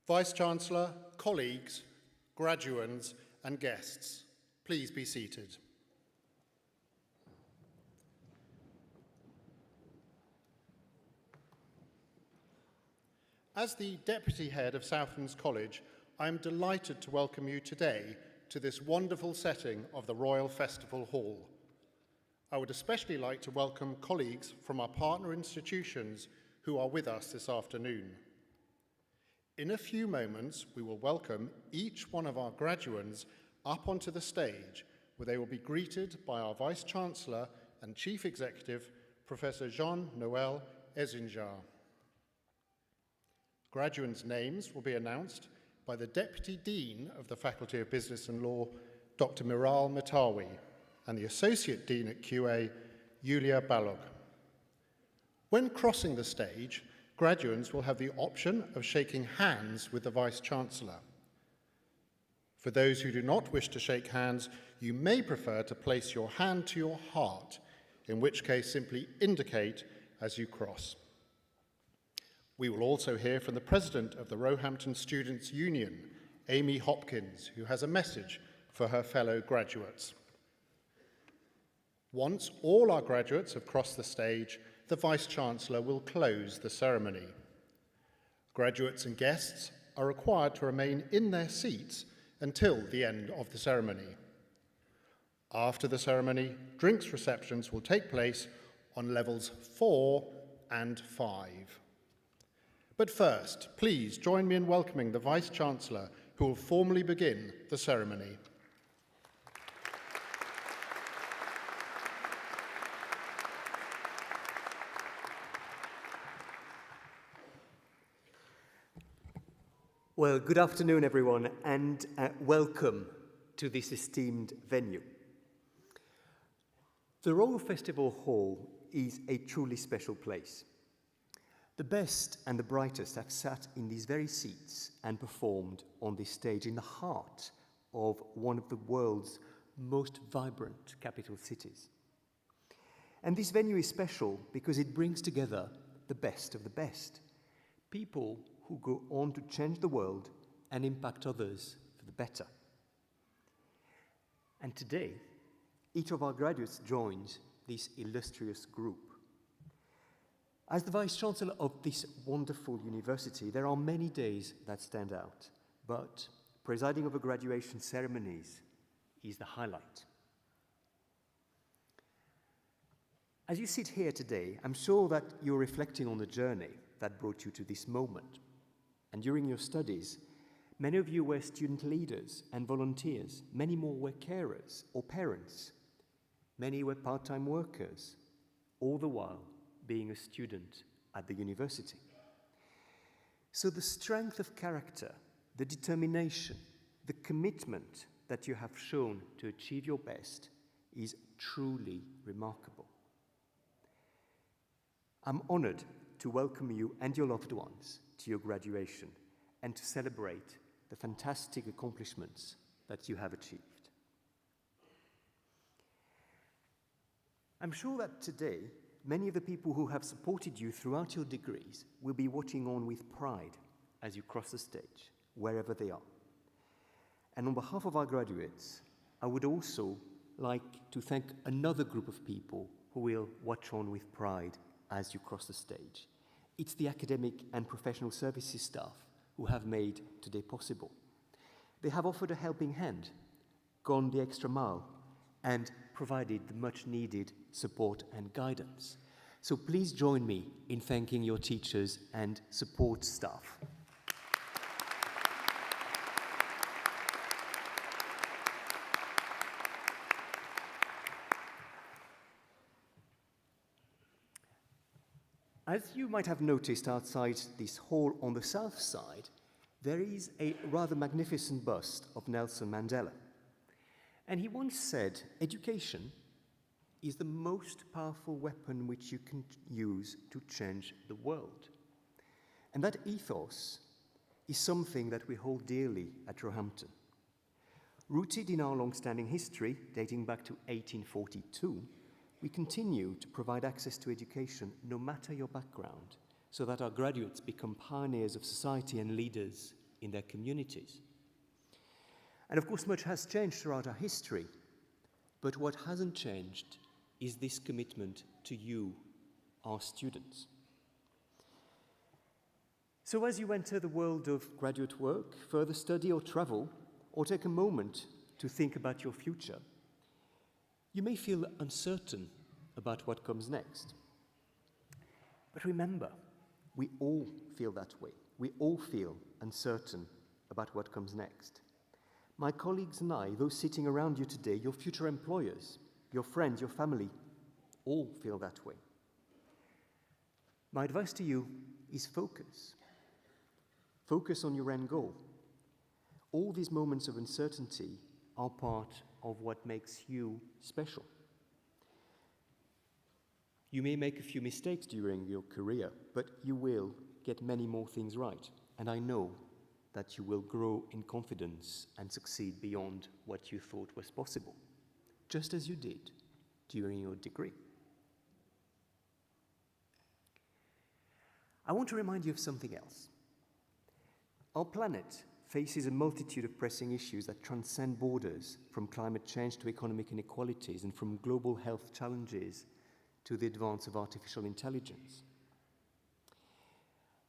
Vice-Chancellor, colleagues, graduands and guests, please be seated. As the Deputy Head of Southlands College, I am delighted to welcome you today to this wonderful setting of the Royal Festival Hall. I would especially like to welcome colleagues from our partner institutions who are with us this afternoon. In a few moments, we will welcome each one of our graduands up onto the stage, where they will be greeted by our Vice-Chancellor and Chief Executive, Professor Jean-Noël Ezinjar. Graduands' names will be announced by the Deputy Dean of the Faculty of Business and Law, Dr. Miral Matawi, and the Associate Dean at QA, Yulia Balog. When crossing the stage, graduands will have the option of shaking hands with the Vice-Chancellor. For those who do not wish to shake hands, you may prefer to place your hand to your heart, in which case simply indicate as you cross. We will also hear from the President of the Roehampton Students' Union, Amy Hopkins, who has a message for her fellow graduates. Once all our graduates have crossed the stage, the Vice-Chancellor will close the ceremony. Graduates and guests are required to remain in their seats until the end of the ceremony. After the ceremony, drinks receptions will take place on levels 4 and 5. But first, please join me in welcoming the Vice-Chancellor, who will formally begin the ceremony. Well, good afternoon, everyone, and welcome to this esteemed venue. The Royal Festival Hall is a truly special place. The best and the brightest have sat in these very seats and performed on this stage in the heart of one of the world's most vibrant capital cities. And this venue is special because it brings together the best of the best, people who go on to change the world and impact others for the better. And today, each of our graduates joins this illustrious group. As the Vice-Chancellor of this wonderful university, there are many days that stand out, but presiding over graduation ceremonies is the highlight. As you sit here today, I'm sure that you're reflecting on the journey that brought you to this moment. And during your studies, many of you were student leaders and volunteers. Many more were carers or parents. Many were part-time workers, all the while being a student at the university. So the strength of character, the determination, the commitment that you have shown to achieve your best is truly remarkable. I'm honored to welcome you and your loved ones to your graduation and to celebrate the fantastic accomplishments that you have achieved. I'm sure that today, many of the people who have supported you throughout your degrees will be watching on with pride as you cross the stage, wherever they are. And on behalf of our graduates, I would also like to thank another group of people who will watch on with pride as you cross the stage. It's the academic and professional services staff who have made today possible. They have offered a helping hand, gone the extra mile, and provided the much-needed support and guidance. So please join me in thanking your teachers and support staff. As you might have noticed outside this hall on the south side, there is a rather magnificent bust of Nelson Mandela. And he once said, education is the most powerful weapon which you can use to change the world. And that ethos is something that we hold dearly at Roehampton. Rooted in our long-standing history, dating back to 1842, we continue to provide access to education no matter your background, so that our graduates become pioneers of society and leaders in their communities. And of course, much has changed throughout our history, but what hasn't changed is this commitment to you, our students. So as you enter the world of graduate work, further study or travel, or take a moment to think about your future, you may feel uncertain about what comes next. But remember, we all feel that way. We all feel uncertain about what comes next. My colleagues and I, those sitting around you today, your future employers, your friends, your family, all feel that way. My advice to you is focus. Focus on your end goal. All these moments of uncertainty are part of what makes you special. You may make a few mistakes during your career, but you will get many more things right. And I know that you will grow in confidence and succeed beyond what you thought was possible, just as you did during your degree. I want to remind you of something else. Our planet faces a multitude of pressing issues that transcend borders, from climate change to economic inequalities and from global health challenges to the advance of artificial intelligence.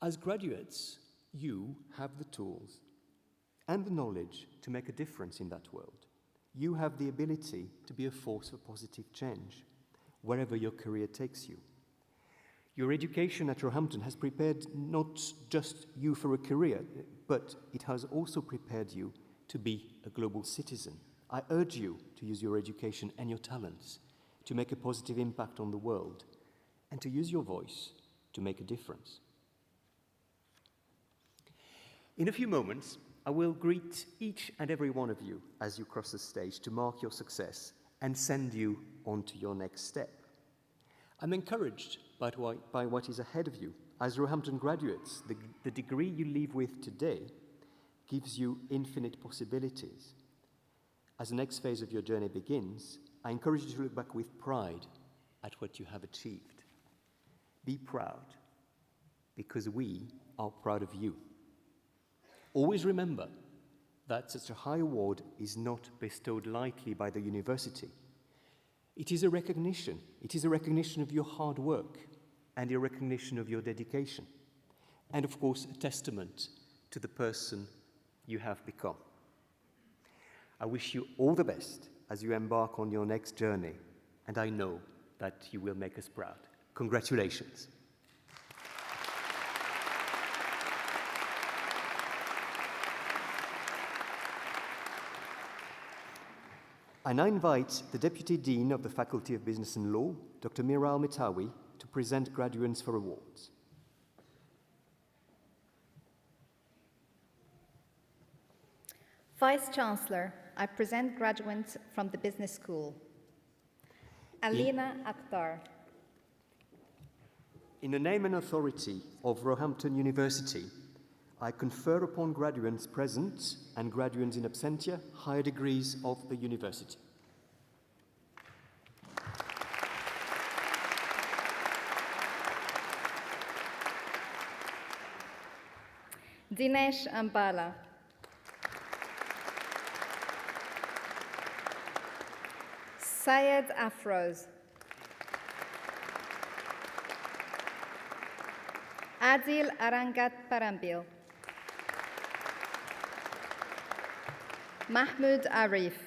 As graduates, you have the tools and the knowledge to make a difference in that world. You have the ability to be a force for positive change, wherever your career takes you. Your education at Roehampton has prepared not just you for a career, but it has also prepared you to be a global citizen. I urge you to use your education and your talents to make a positive impact on the world and to use your voice to make a difference. In a few moments, I will greet each and every one of you as you cross the stage to mark your success and send you on to your next step. I'm encouraged by what is ahead of you. As Roehampton graduates, the degree you leave with today gives you infinite possibilities. As the next phase of your journey begins, I encourage you to look back with pride at what you have achieved. Be proud, because we are proud of you. Always remember that such a high award is not bestowed lightly by the university. It is a recognition. It is a recognition of your hard work and a recognition of your dedication. And of course, a testament to the person you have become. I wish you all the best as you embark on your next journey, and I know that you will make us proud. Congratulations. I now invite the Deputy Dean of the Faculty of Business and Law, Dr. Miral Metawi, to present graduates for awards. Vice-Chancellor, I present graduates from the Business School. Alina Akhtar. In the name and authority of Roehampton University, I confer upon graduates present and graduates in absentia higher degrees of the university. Dinesh Ambala. Syed Afroz. Adil Arangat Parambil. Mahmoud Arif.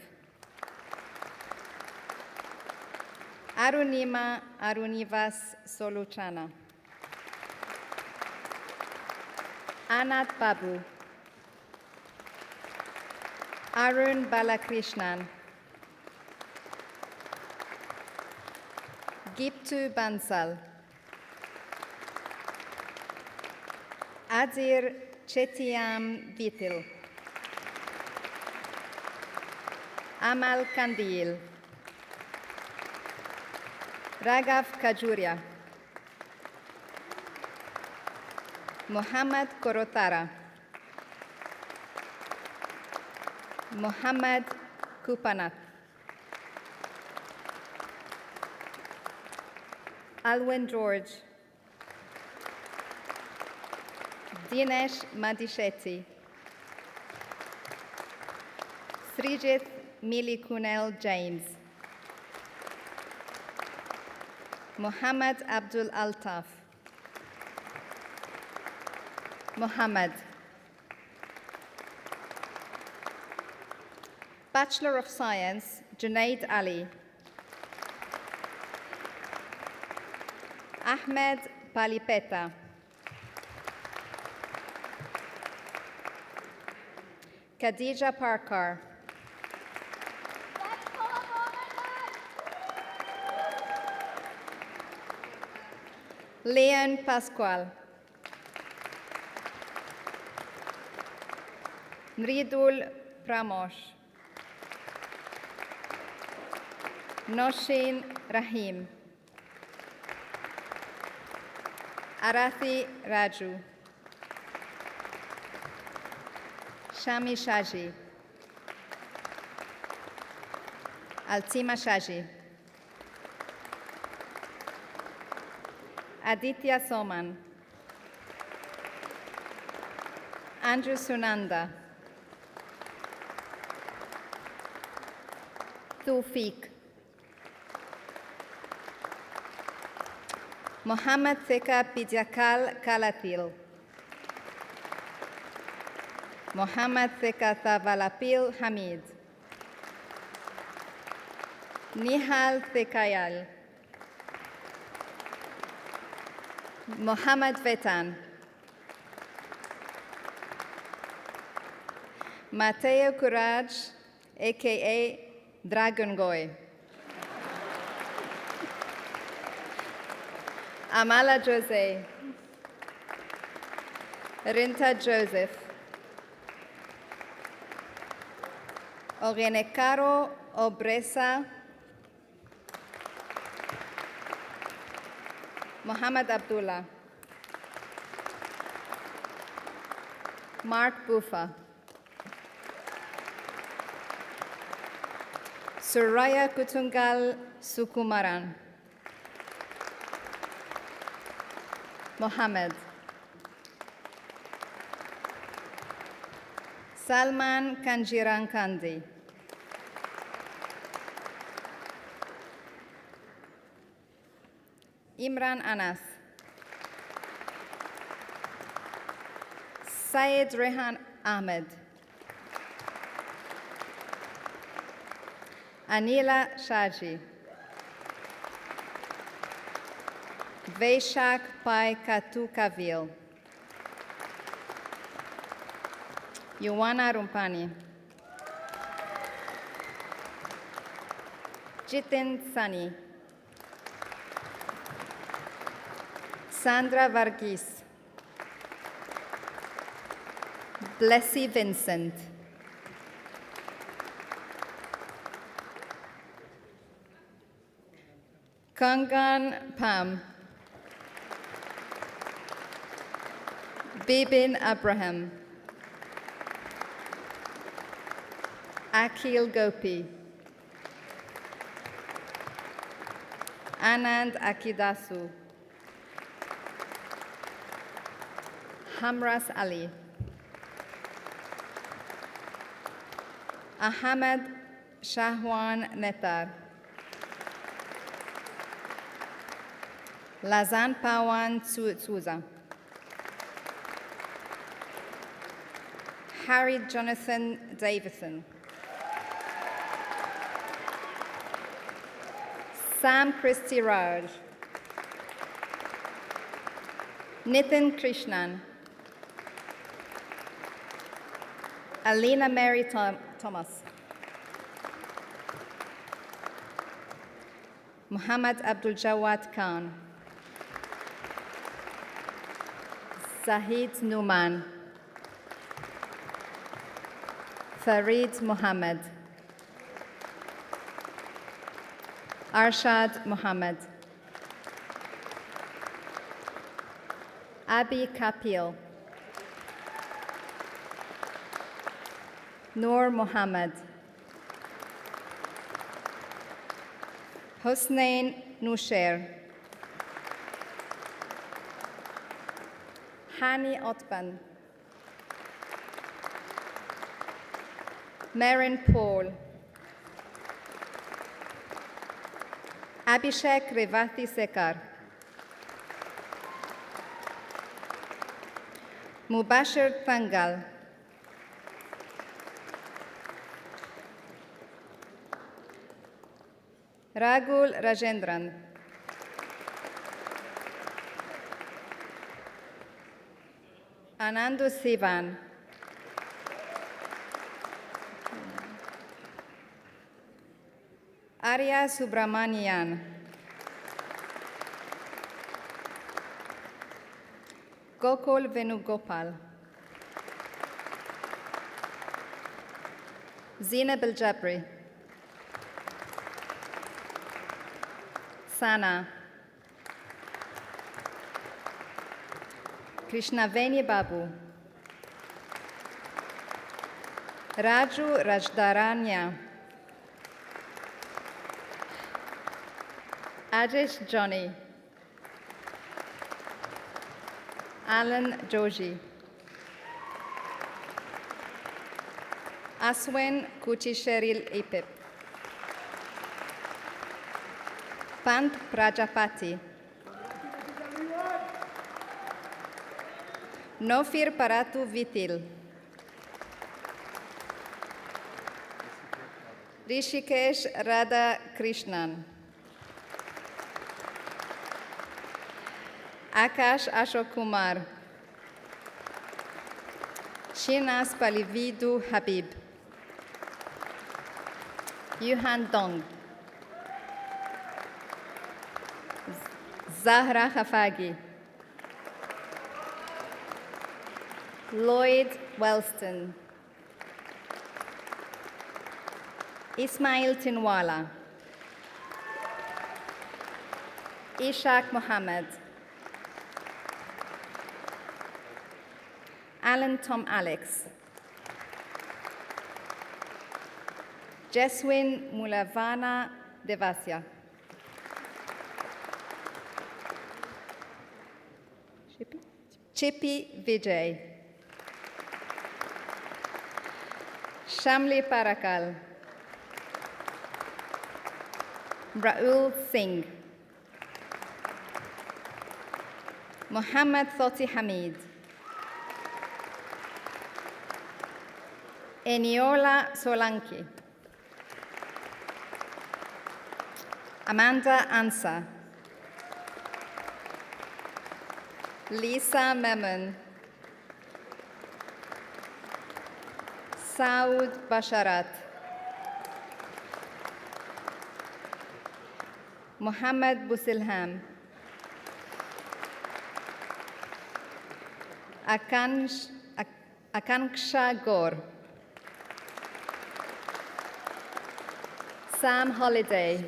Arunima Arunivas Soluchana. Anat Babu. Arun Balakrishnan. Giptu Bansal. Adir Chetiam Vitil. Amal Kandil. Raghav Kajuria. Muhammad Korotara. Muhammad Kupanat. Alwyn George. Dinesh Madishetty. Srijit Milikunel James. Muhammad Abdul Altaf. Muhammad. Bachelor of Science, Junaid Ali. Ahmed Palipeta. Khadija Parkar. Leon Pascual. Mridul Pramosh. Noshin Rahim. Arathi Raju. Shami Shaji. Altima Shaji. Aditya Soman. Andrew Sunanda. Tufik. Mohammad Theka Pijakal Kalatil. Mohammad Theka Thavalapil Hamid. Nihal Thekayal. Mohammad Vetan. Mateo Courage, aka Dragon Goy. Amala Jose. Rinta Joseph. Ogenekaro Obresa. Muhammad Abdullah. Mark Bufa. Suraya Kutungal Sukumaran. Mohammed. Salman Kanjiran Kandi. Imran Anas. Syed Rehan Ahmed. Anila Shaji. Vaishak Pai Katu Kavil. Yuwana Rumpani. Jitin Sani. Sandra Varghese. Blessy Vincent. Kangan Pam. Bibin Abraham. Akhil Gopi. Anand Akidasu. Hamras Ali. Ahmed Shahwan Netar. Lazan Pawan Tsuza. Harry Jonathan Davison. Sam Christy Raj. Nitin Krishnan. Alina Mary Thomas. Muhammad Abdul Jawad Khan. Zahid Numan. Farid Mohammed. Arshad Mohammed. Abi Kapil. Noor Mohammed. Hosnain Nusher. Hani Otban. Marin Paul. Abhishek Revathi Sekar. Mubashir Thangal. Ragul Rajendran. Anandu Sivan. Arya Subramanian. Gokul Venugopal. Zina Biljabri. Sana. Krishnaveni Babu. Raju Rajdaranya. Ajish Johnny. Alan Joji. Aswen Kuchisheril Ipip. Pant Prajapati. Nofir Paratu Vitil. Rishikesh Radha Krishnan. Akash Ashok Kumar. Shinas Palividu Habib. Yuhan Dong. Zahra Khafagi. Lloyd Wellston. Ismail Tinwala. Ishaq Mohammed. Alan Tom Alex. Jeswin Mulavana Devasya. Chippy Vijay. Shamli Parakal. Raul Singh. Muhammad Thoti Hamid. Eniola Solanki. Amanda Ansa. Lisa Memon. Saud Basharat. Muhammad Busilham. Akanksha Gaur. Sam Holiday.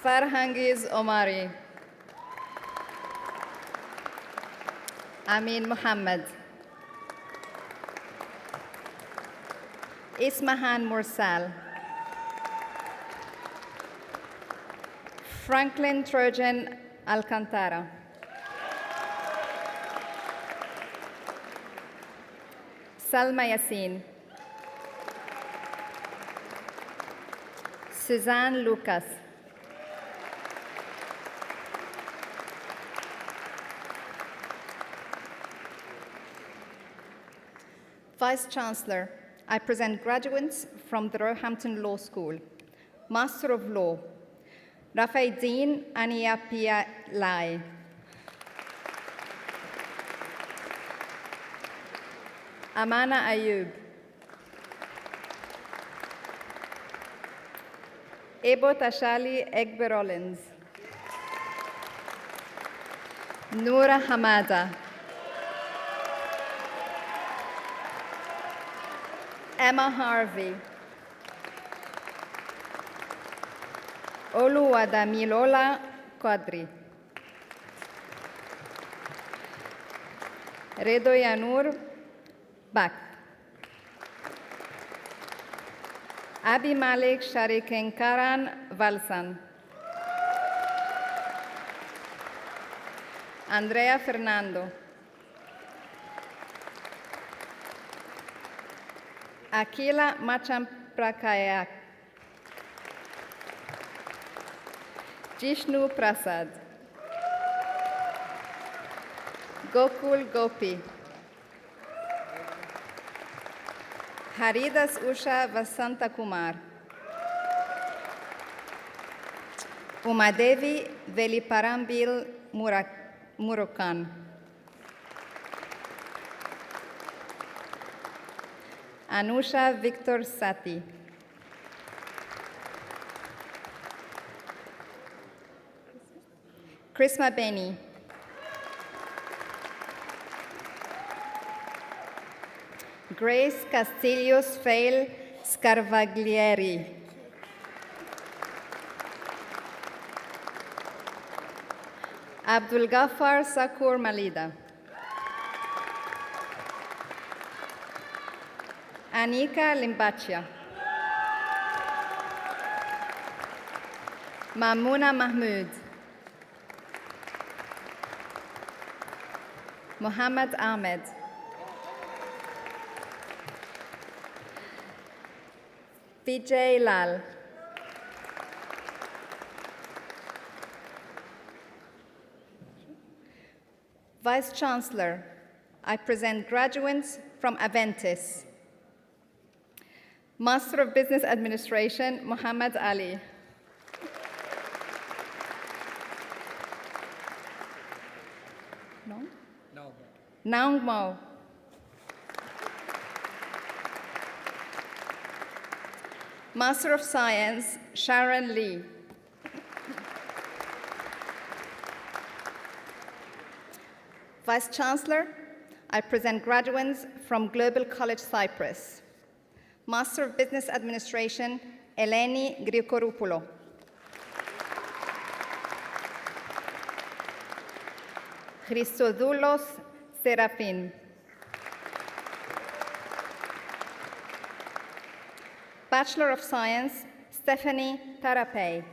Farhangiz Omari. Amin Muhammad. Ismahan Mursal. Franklin Trojan Alcantara. Salma Yassin. Suzanne Lucas. Vice Chancellor, I present graduates from the Roehampton Law School. Master of Law, Rafaiddin Aniapia Lai. Amana Ayub. Ebo Tashali Egberolins. Noura Hamada. Emma Harvey. Oluwadamilola Quadri. Redoyanur Bak. Abi Malik Sharikenkaran Valsan. Andrea Fernando. Akila Machamprakaya. Jishnu Prasad. Gokul Gopi. Haridas Usha Vasanta Kumar. Umadevi Veliparambil Murukan. Anusha Victor Sati. Krisma Beni. Grace Castillos Fail Scarvaglieri. Abdul Ghaffar Sakur Malida. Anika Limbachia. Mamuna Mahmood. Muhammad Ahmed. Vijay Lal. Vice Chancellor, I present graduates from Aventis. Master of Business Administration, Muhammad Ali. Naung Mo. Master of Science, Sharon Lee. Vice Chancellor, I present graduates from Global College Cyprus. Master of Business Administration, Eleni Grikoropoulo. Christodoulos Serafin. Bachelor of Science, Stephanie Tarapey.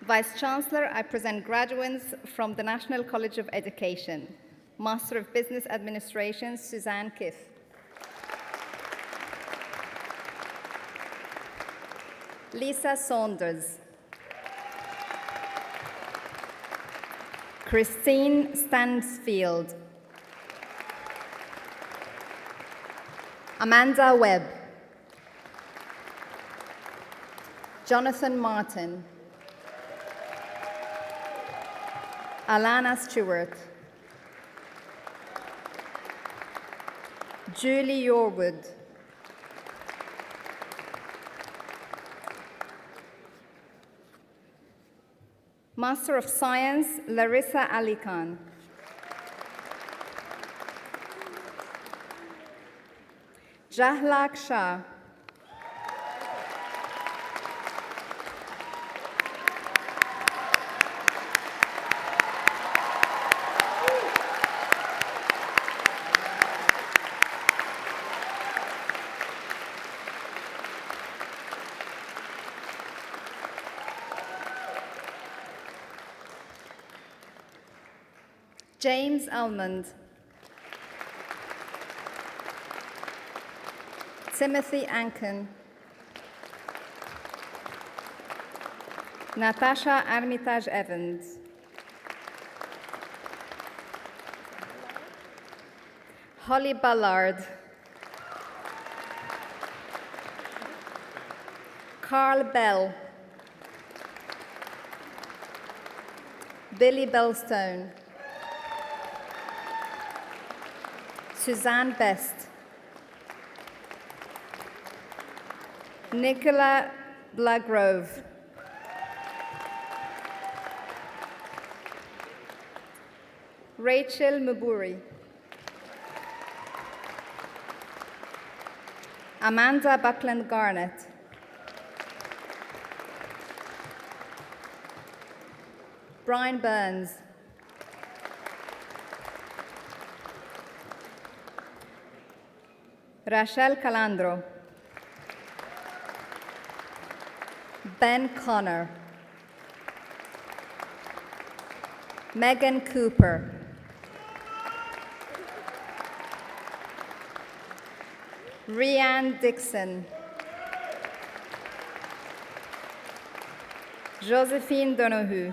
Vice Chancellor, I present graduates from the National College of Education. Master of Business Administration, Suzanne Kiff. Lisa Saunders. Christine Stansfield. Amanda Webb. Jonathan Martin. Alana Stewart. Julie Yorwood. Master of Science, Larissa Ali Khan. Jahlak Shah. James Almond. Timothy Anken. Natasha Armitage Evans. Holly Ballard. Carl Bell. Billy Bellstone. Suzanne Best. Nicola Blagrove. Rachel Muburi. Amanda Buckland Garnett. Brian Burns. Rachel Calandro. Ben Connor. Megan Cooper. Rianne Dixon. Josephine Donoghue.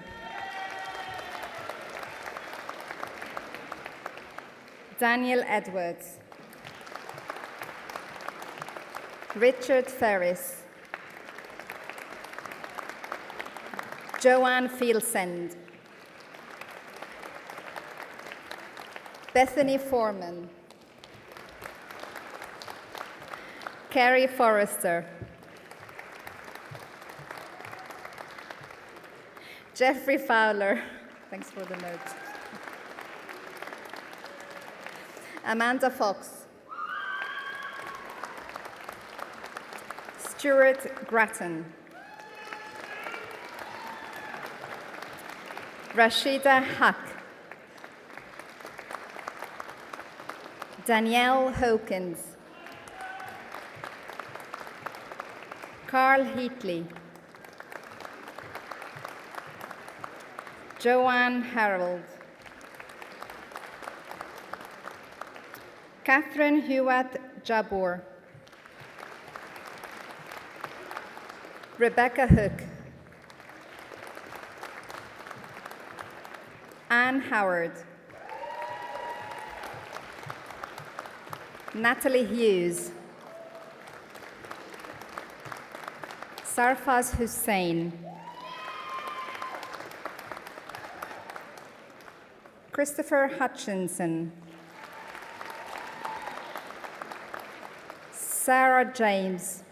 Daniel Edwards. Richard Ferris. Joanne Fieldsend. Bethany Foreman. Carrie Forrester. Jeffrey Fowler. Thanks for the notes. Amanda Fox. Stuart Grattan. Rashida Huck. Danielle Hawkins. Carl Heatley. Joanne Harold. Catherine Hewitt Jabbour. Rebecca Hook. Anne Howard. Natalie Hughes. Sarfaz Hussain. Christopher Hutchinson. Sarah James.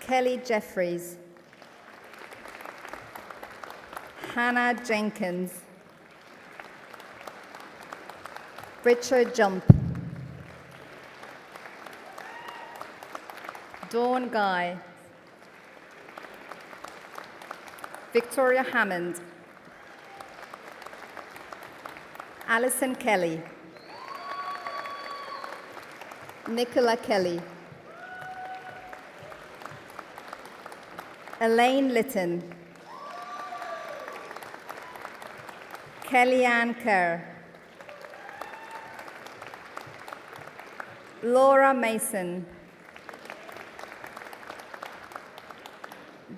Kelly Jeffries. Hannah Jenkins. Richard Jump. Dawn Guy. Victoria Hammond. Alison Kelly. Nicola Kelly. Elaine Litton. Kellyanne Kerr. Laura Mason.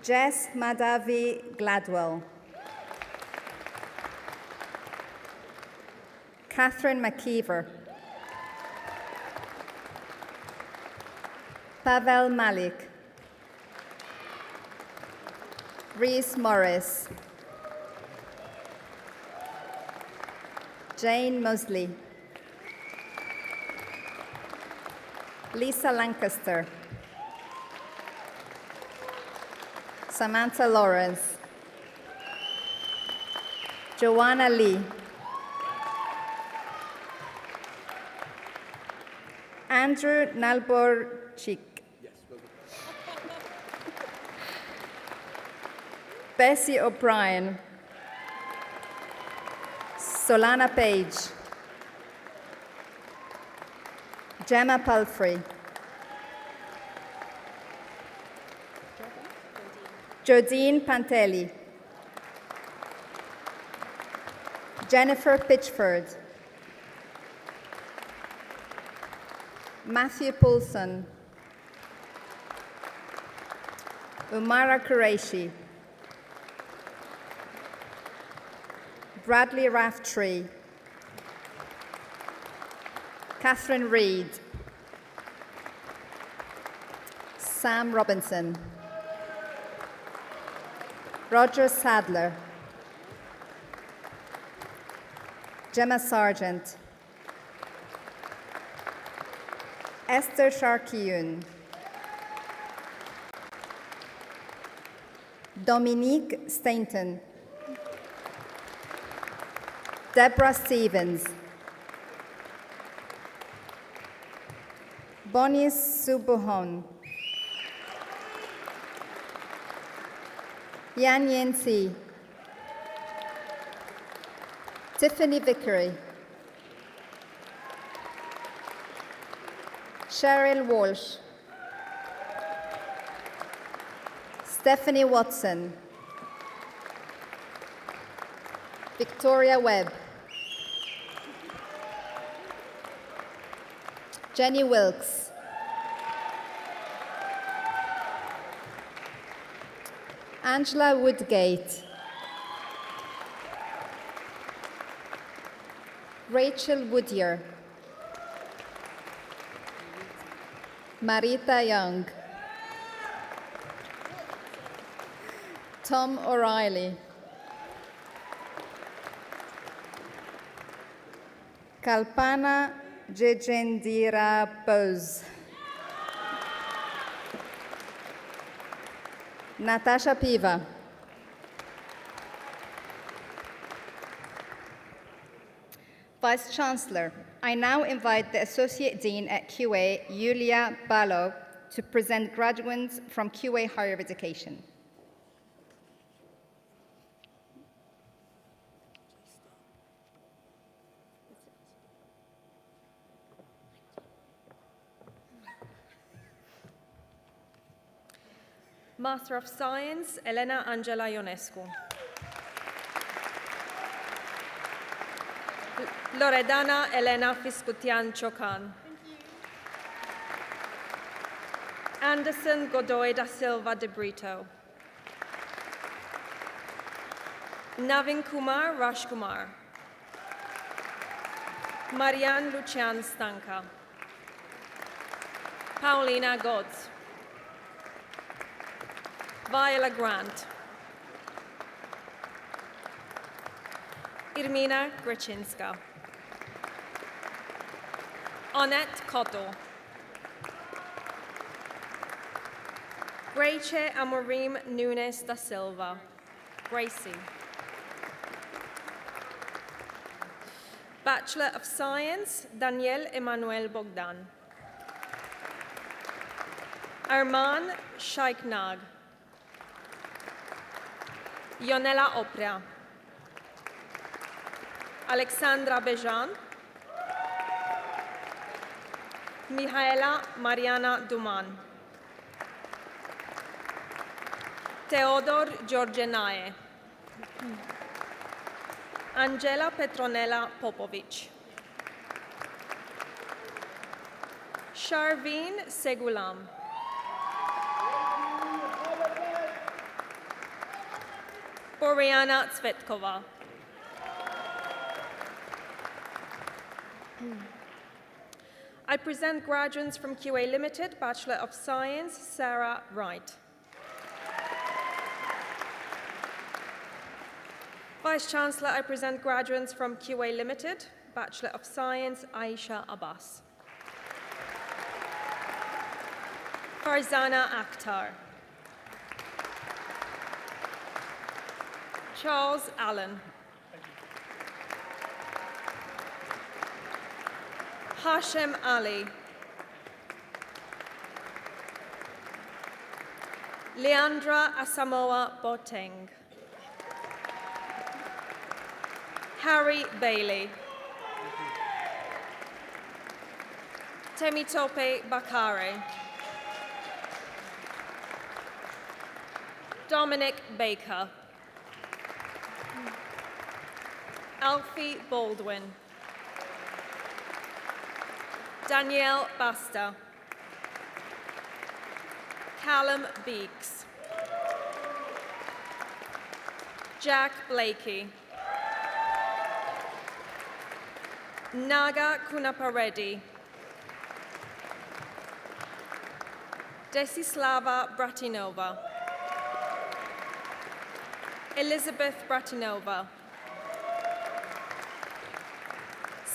Jess Madavi Gladwell. Catherine McKeever. Pavel Malik. Reese Morris. Jane Mosley. Lisa Lancaster. Samantha Lawrence. Joanna Lee. Andrew Nalborchik. Bessie O'Brien. Solana Page. Gemma Palfrey. Jodine Pantelli. Jennifer Pitchford. Matthew Poulson. Umara Qureshi. Bradley Raftree. Catherine Reed. Sam Robinson. Roger Sadler. Gemma Sargent. Esther Sharkiyun. Dominique Stainton. Deborah Stevens. Bonnie Subuhon. Yan Yancy. Tiffany Vickery. Cheryl Walsh. Stephanie Watson. Victoria Webb. Jenny Wilkes. Angela Woodgate. Rachel Woodyer. Marita Young. Tom O'Reilly. Kalpana Jejendira Bose. Natasha Piva. Vice Chancellor, I now invite the Associate Dean at QA, Yulia Balog, to present graduates from QA Higher Education. Master of Science, Elena Angela Ionescu. Loredana Elena Fiskutian Chocan. Anderson Godoy da Silva de Brito. Navin Kumar Rajkumar. Marianne Lucian Stanka. Paulina Godz. Viola Grant. Irmina Grechinska. Annette Cotto. Grace Amorim Nunes da Silva. Gracie. Bachelor of Science, Daniel Emmanuel Bogdan. Arman Shaikhnag. Ionela Oprea. Alexandra Bejan. Mihaela Mariana Duman. Teodor Georgenae. Angela Petronella Popovic. Sharveen Segulam. Boriana Tsvetkova. I present graduates from QA Limited, Bachelor of Science, Sarah Wright. Vice Chancellor, I present graduates from QA Limited, Bachelor of Science, Aisha Abbas. Farzana Akhtar. Charles Allen. Hashem Ali. Leandra Asamoah Boateng. Harry Bailey. Temitope Bakare. Dominic Baker. Alfie Baldwin. Danielle Basta. Callum Beeks. Jack Blakey. Naga Kunapareddy. Desislava Bratinova. Elizabeth Bratinova.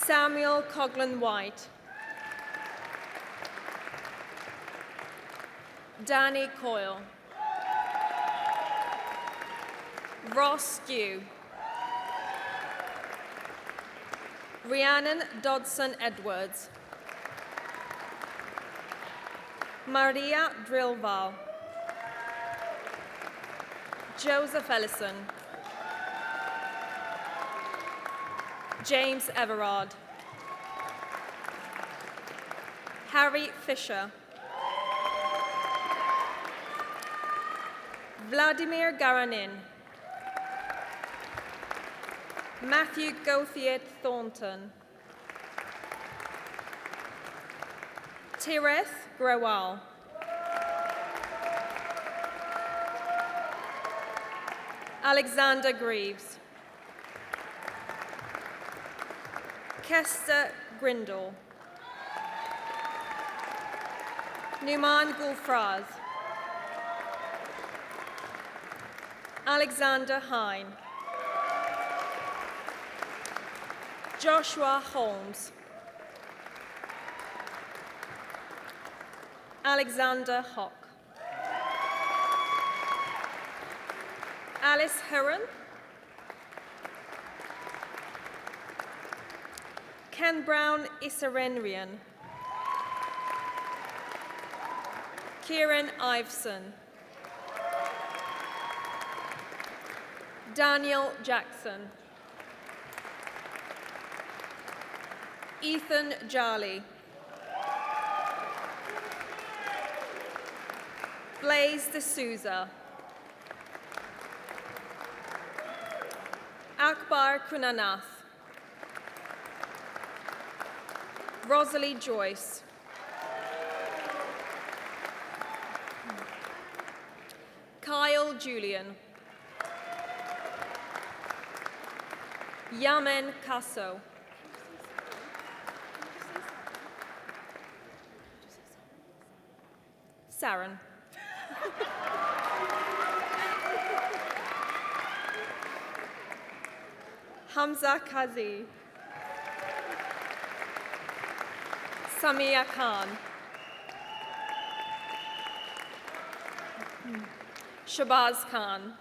Samuel Coughlin White. Danny Coyle. Ross Dew. Rhiannon Dodson Edwards. Maria Drillval. Joseph Ellison. James Everard. Harry Fisher. Vladimir Garanin. Matthew Gauthier Thornton. Tireth Grewal. Alexander Greaves. Kester Grindle. Numan Gulfraz. Alexander Hine. Joshua Holmes. Alexander Hock. Alice Heron. Ken Brown Isarenrian. Kieran Iveson. Daniel Jackson. Ethan Jolly. Blaise D'Souza. Akbar Kunanath. Rosalie Joyce. Kyle Julian. Yamen Kasso. Saren. Hamza Kazi. Samia Khan. Shabazz Khan.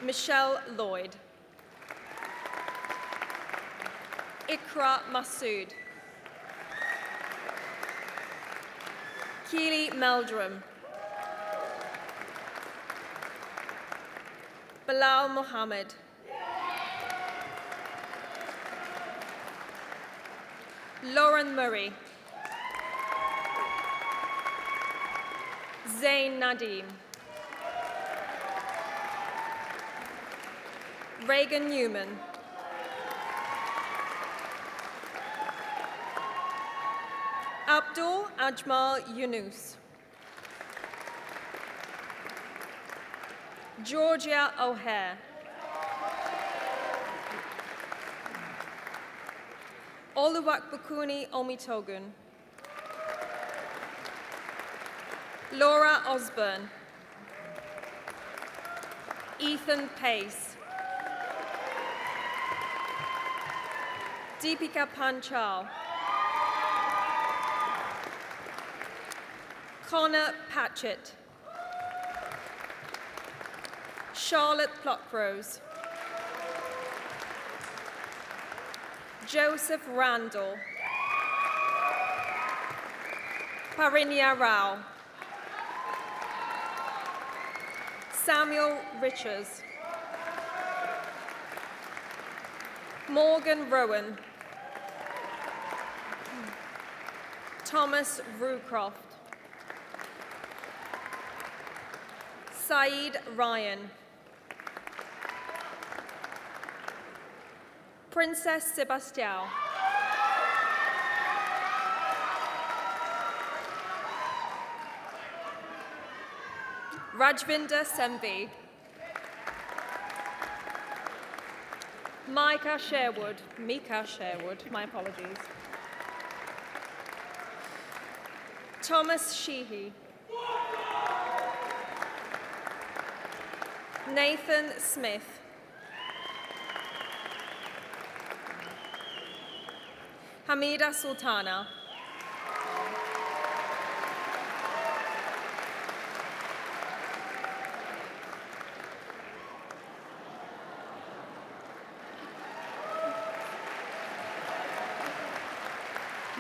Michelle Lloyd. Ikra Masood. Keely Meldrum. Bilal Mohammed. Lauren Murray. Zain Nadim. Reagan Newman. Abdul Ajmal Yunus. Georgia O'Hare. Oluwakbukuni Omitogun. Laura Osborne. Ethan Pace. Deepika Panchal. Connor Patchett. Charlotte Pluckrose. Joseph Randall. Parinya Rao. Samuel Richards. Morgan Rowan. Thomas Rucroft. Saeed Ryan. Princess Sebastião. Rajvinder Sembi. Mika Sherwood, my apologies. Thomas Sheehy. Nathan Smith. Hamida Sultana.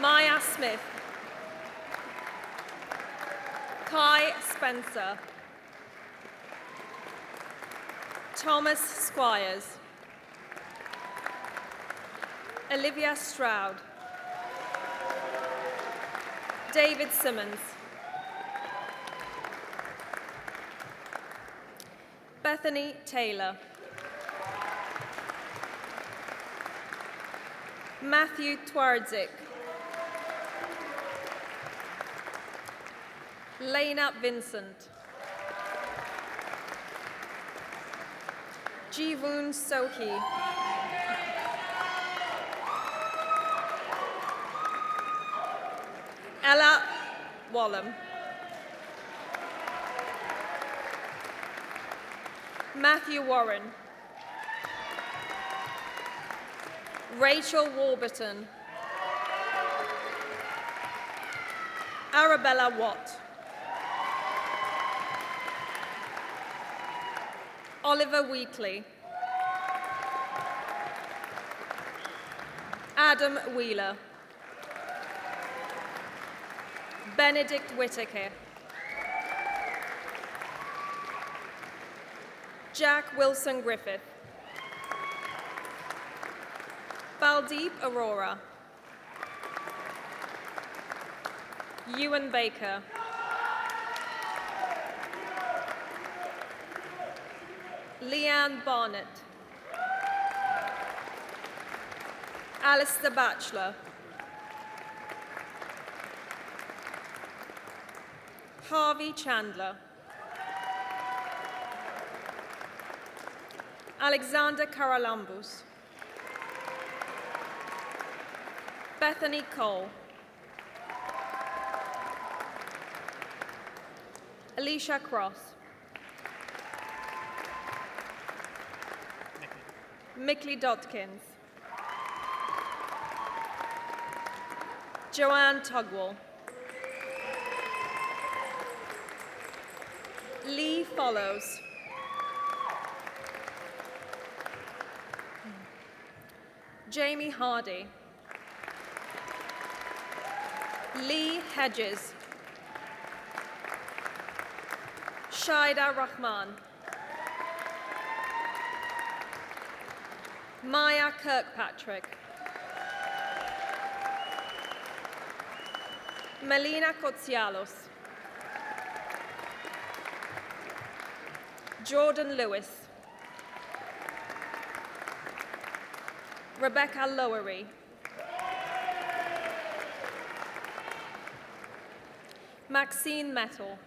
Maya Smith. Kai Spencer. Thomas Squires. Olivia Stroud. David Simmons. Bethany Taylor. Matthew Twardzik. Lena Vincent. Jivun Sohi. Ella Wallum. Matthew Warren. Rachel Warburton. Arabella Watt. Oliver Wheatley. Adam Wheeler. Benedict Whittaker. Jack Wilson Griffith. Baldeep Arora. Ewan Baker. Leanne Barnett. Alistair Batchelor. Harvey Chandler. Alexander Karalambus. Bethany Cole. Alicia Cross. Mickley Dodkins. Joanne Tugwell. Lee Follows. Jamie Hardy. Lee Hedges. Shaida Rahman. Maya Kirkpatrick. Melina Kotsialos. Jordan Lewis. Rebecca Lowery. Maxine Metal.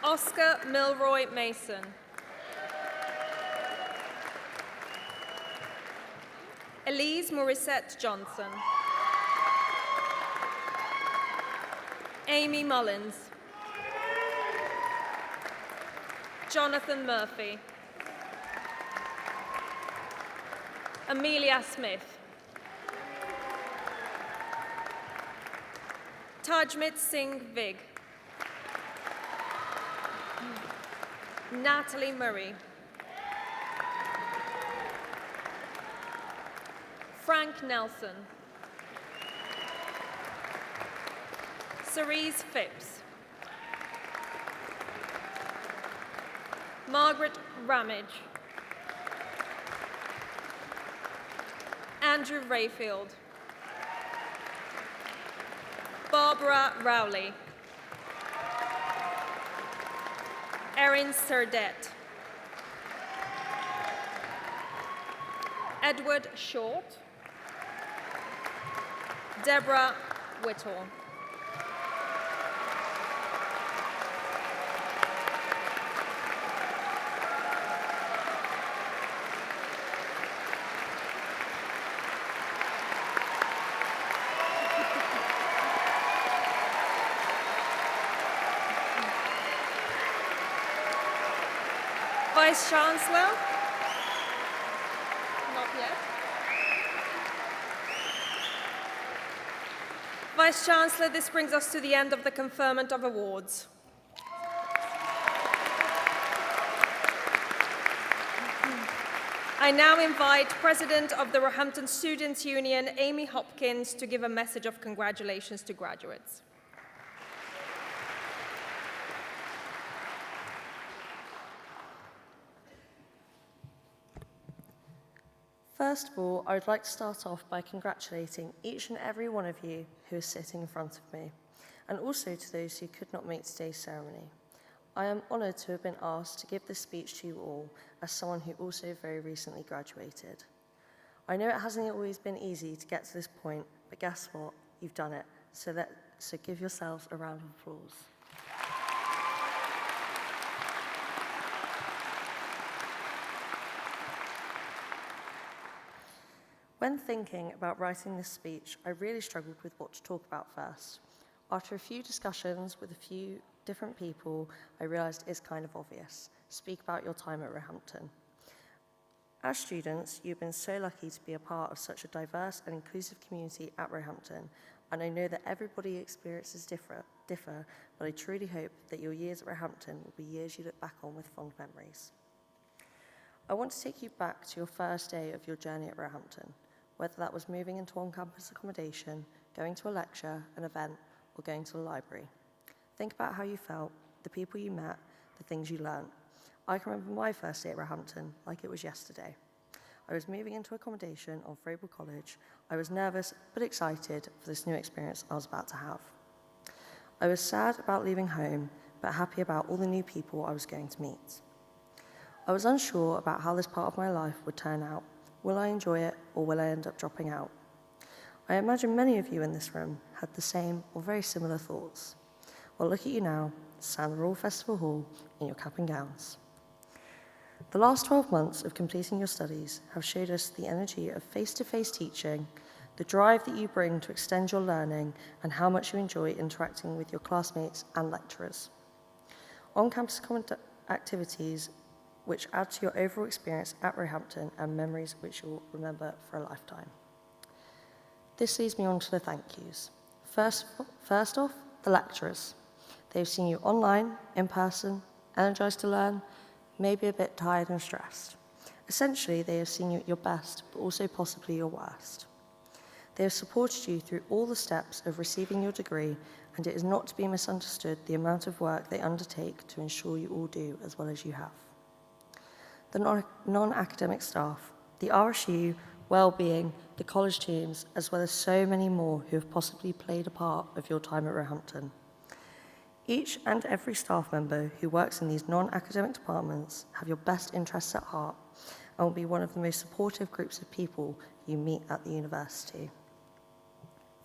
Oscar Milroy Mason. Elise Morissette Johnson. Amy Mullins. Jonathan Murphy. Amelia Smith. Tajmit Singh Vig. Natalie Murray. Frank Nelson. Cerise Phipps. Margaret Ramage. Andrew Rayfield. Barbara Rowley. Erin Surdette. Edward Short. Deborah Whittle. Vice Chancellor? Not yet. Vice Chancellor, this brings us to the end of the conferment of awards. I now invite President of the Roehampton Students' Union, Amy Hopkins, to give a message of congratulations to graduates. First of all, I would like to start off by congratulating each and every one of you who is sitting in front of me, and also to those who could not make today's ceremony. I am honoured to have been asked to give this speech to you all as someone who also very recently graduated. I know it hasn't always been easy to get to this point, but guess what? You've done it. So give yourselves a round of applause. When thinking about writing this speech, I really struggled with what to talk about first. After a few discussions with a few different people, I realised it's kind of obvious. Speak about your time at Roehampton. As students, you've been so lucky to be a part of such a diverse and inclusive community at Roehampton, and I know that everybody's experiences differ, but I truly hope that your years at Roehampton will be years you look back on with fond memories. I want to take you back to your first day of your journey at Roehampton, whether that was moving into on-campus accommodation, going to a lecture, an event, or going to the library. Think about how you felt, the people you met, the things you learned. I can remember my first day at Roehampton like it was yesterday. I was moving into accommodation on Frable College. I was nervous but excited for this new experience I was about to have. I was sad about leaving home, but happy about all the new people I was going to meet. I was unsure about how this part of my life would turn out. Will I enjoy it, or will I end up dropping out? I imagine many of you in this room had the same or very similar thoughts. Well, look at you now, standing in Royal Festival Hall in your cap and gowns. The last 12 months of completing your studies have showed us the energy of face-to-face teaching, the drive that you bring to extend your learning, and how much you enjoy interacting with your classmates and lecturers. On-campus activities which add to your overall experience at Roehampton and memories which you'll remember for a lifetime. This leads me on to the thank yous. First off, the lecturers. They've seen you online, in person, energised to learn, maybe a bit tired and stressed. Essentially, they have seen you at your best, but also possibly your worst. They have supported you through all the steps of receiving your degree, and it is not to be misunderstood the amount of work they undertake to ensure you all do as well as you have. The non-academic staff, the RSU, well-being, the college teams, as well as so many more who have possibly played a part of your time at Roehampton. Each and every staff member who works in these non-academic departments have your best interests at heart and will be one of the most supportive groups of people you meet at the university.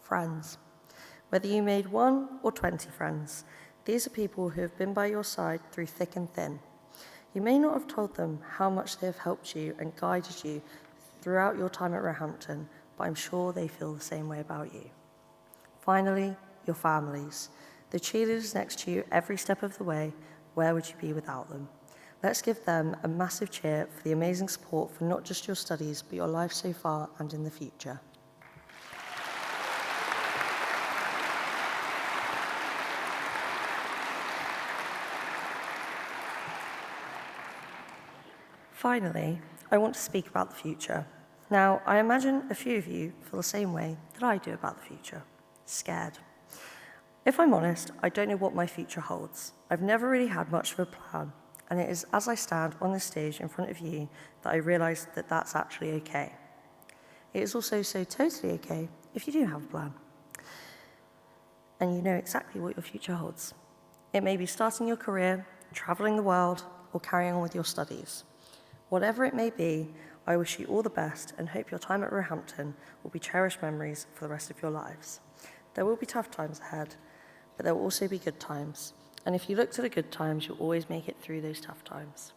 Friends. Whether you made 1 or 20 friends, these are people who have been by your side through thick and thin. You may not have told them how much they have helped you and guided you throughout your time at Roehampton, but I'm sure they feel the same way about you. Finally, your families. The cheerleaders next to you every step of the way, where would you be without them? Let's give them a massive cheer for the amazing support for not just your studies, but your life so far and in the future. Finally, I want to speak about the future. Now, I imagine a few of you feel the same way that I do about the future, scared. If I'm honest, I don't know what my future holds. I've never really had much of a plan, and it is as I stand on this stage in front of you that I realise that that's actually okay. It is also so totally okay if you do have a plan, and you know exactly what your future holds. It may be starting your career, travelling the world, or carrying on with your studies. Whatever it may be, I wish you all the best and hope your time at Roehampton will be cherished memories for the rest of your lives. There will be tough times ahead, but there will also be good times. And if you look to the good times, you'll always make it through those tough times.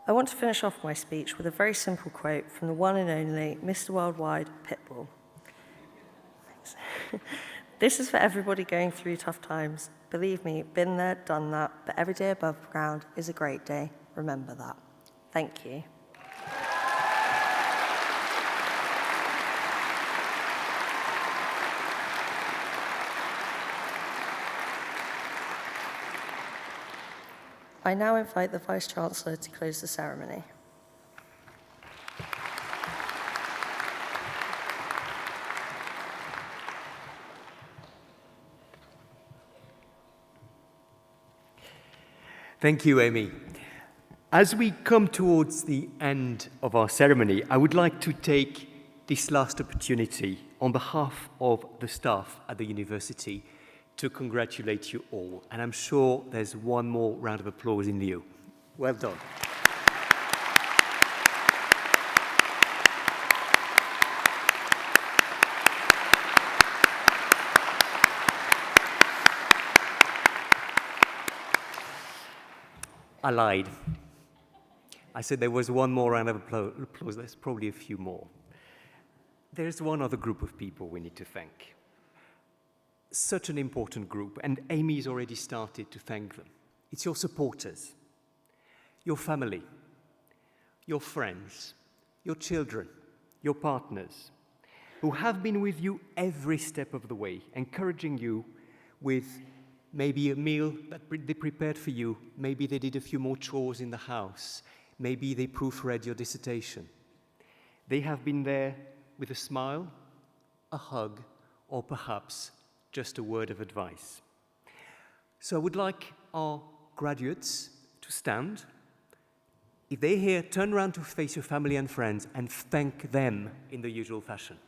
I want to finish off my speech with a very simple quote from the one and only Mr. Worldwide, Pitbull. Thanks. This is for everybody going through tough times. Believe me, been there, done that, but every day above ground is a great day. Remember that. Thank you. I now invite the Vice-Chancellor to close the ceremony. Thank you, Amy. As we come towards the end of our ceremony, I would like to take this last opportunity on behalf of the staff at the university to congratulate you all. And I'm sure there's one more round of applause in lieu. Well done. I lied. I said there was one more round of applause. There's probably a few more. There's one other group of people we need to thank. Such an important group, and Amy's already started to thank them. It's your supporters, your family, your friends, your children, your partners, who have been with you every step of the way, encouraging you with maybe a meal that they prepared for you, maybe they did a few more chores in the house, maybe they proofread your dissertation. They have been there with a smile, a hug, or perhaps just a word of advice. So I would like our graduates to stand. If they're here, turn around to face your family and friends and thank them in the usual fashion.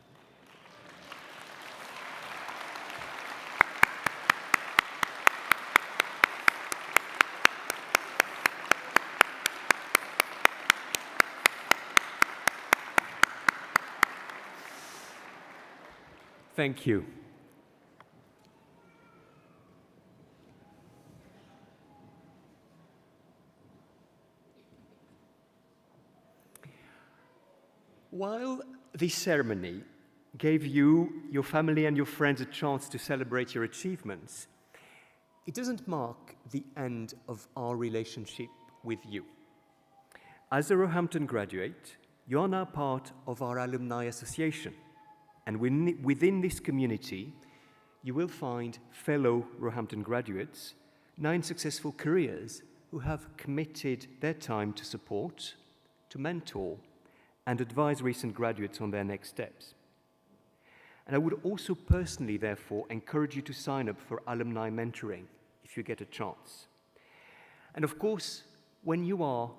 Thank you. While this ceremony gave you, your family, and your friends a chance to celebrate your achievements, it doesn't mark the end of our relationship with you. As a Roehampton graduate, you are now part of our alumni association. And within this community, you will find fellow Roehampton graduates, 9 successful careers who have committed their time to support, to mentor, and advise recent graduates on their next steps. And I would also personally, therefore, encourage you to sign up for alumni mentoring if you get a chance. And of course, when you are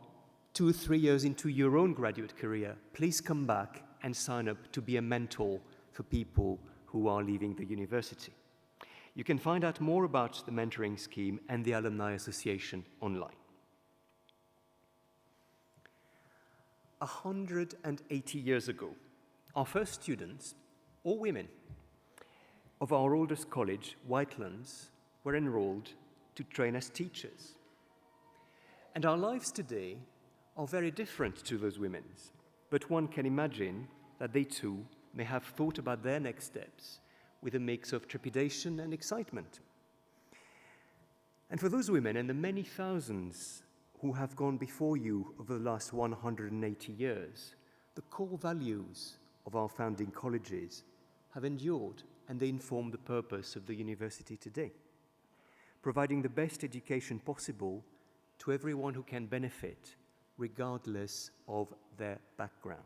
2 or 3 years into your own graduate career, please come back and sign up to be a mentor for people who are leaving the university. You can find out more about the mentoring scheme and the Alumni Association online. 180 years ago, our first students, all women, of our oldest college, Whitelands, were enrolled to train as teachers. And our lives today are very different to those women's, but one can imagine that they too may have thought about their next steps with a mix of trepidation and excitement. And for those women and the many thousands who have gone before you over the last 180 years, the core values of our founding colleges have endured, and they inform the purpose of the university today, providing the best education possible to everyone who can benefit, regardless of their background.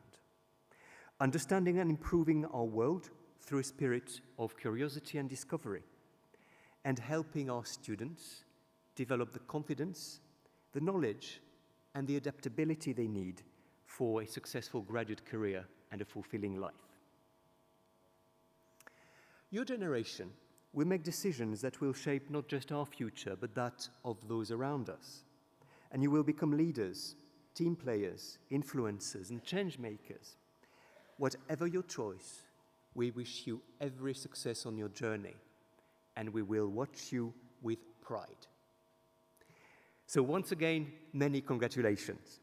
Understanding and improving our world through a spirit of curiosity and discovery, and helping our students develop the confidence, the knowledge, and the adaptability they need for a successful graduate career and a fulfilling life. Your generation will make decisions that will shape not just our future, but that of those around us. And you will become leaders, team players, influencers, and change makers. Whatever your choice, we wish you every success on your journey, and we will watch you with pride. So once again, many congratulations.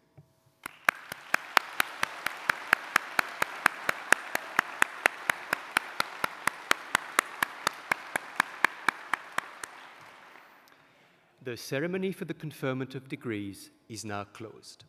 The ceremony for the conferment of degrees is now closed.